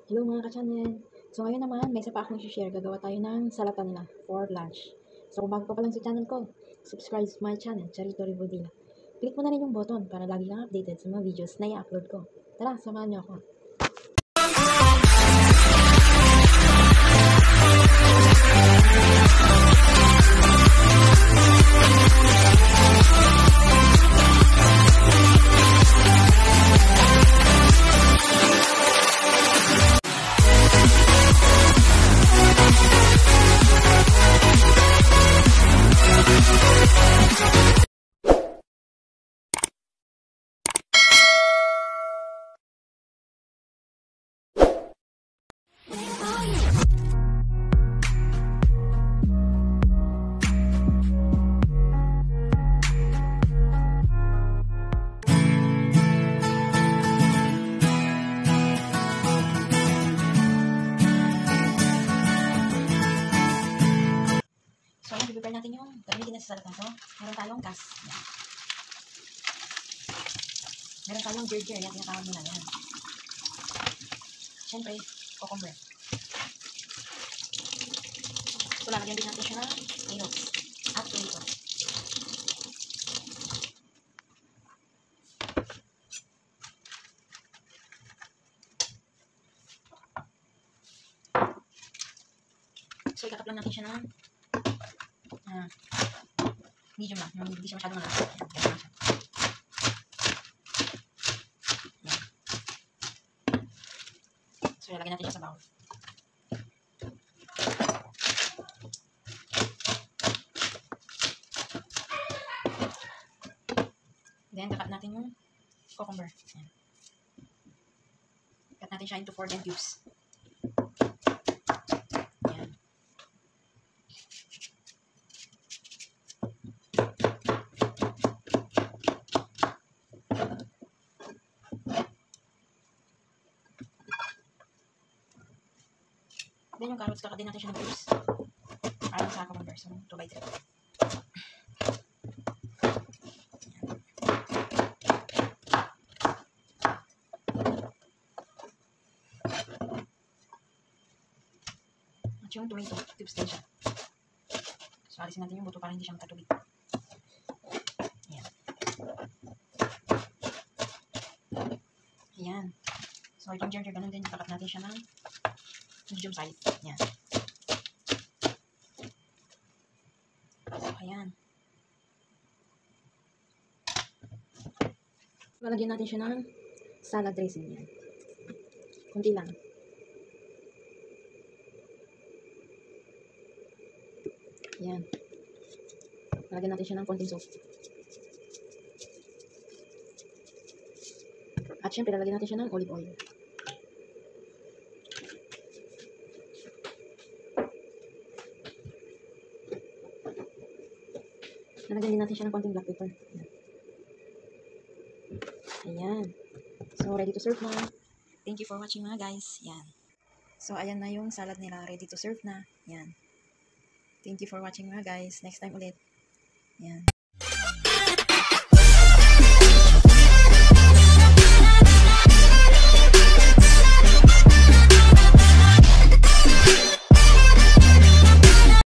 Hello mga ka-channel. So ngayon naman, may isa pa akong share. Gagawa tayo ng salatan nila for lunch. So kung bago ka pa lang sa channel ko, subscribe to my channel, Charito Rivudina. Click mo na rin yung button para lagi kang updated sa mga videos na i-upload ko. Tara, samahan niyo ako. So, i-prepare natin yung gamitin na sa salad na to. Meron tayong gas. Yan. Meron tayong ginger. Yan, tinatawag nila. Yan. Siyempre, cucumber. So, lalagyan din natin siya ng carrots at tomato. So, ikakap lang natin siya ng medium lang. Hindi siya masyadong malaki. Yan, siya. Yan. So, lalagyan natin siya sa bowl. Then, kakat natin yung cucumber. Yan. Cut natin siya into 4 cubes. Yan. Then, yung carrots, kakat din natin siya ng cubes. Para sa cucumber. So, 2 by 3. At yung tomato, cubes din siya. So, alisin natin yung buto para hindi siya magkatubig. Ayan. Ayan. So, yung ginger, ganun din. Kakat natin siya ng medium size. Ayan. So, ayan. Lalagyan natin siya ng salad dressing. Ayan. Kunti lang. Ayan. Lalagyan natin siya ng konting soap. At syempre, lalagyan natin siya ng olive oil. Lalagyan din natin siya ng konting black pepper. Ayan. Ayan. So, ready to serve na. Thank you for watching mga guys. Yan. So, ayan na yung salad nila. Ready to serve na. Yan. Thank you for watching mga guys. Next time ulit. Yan.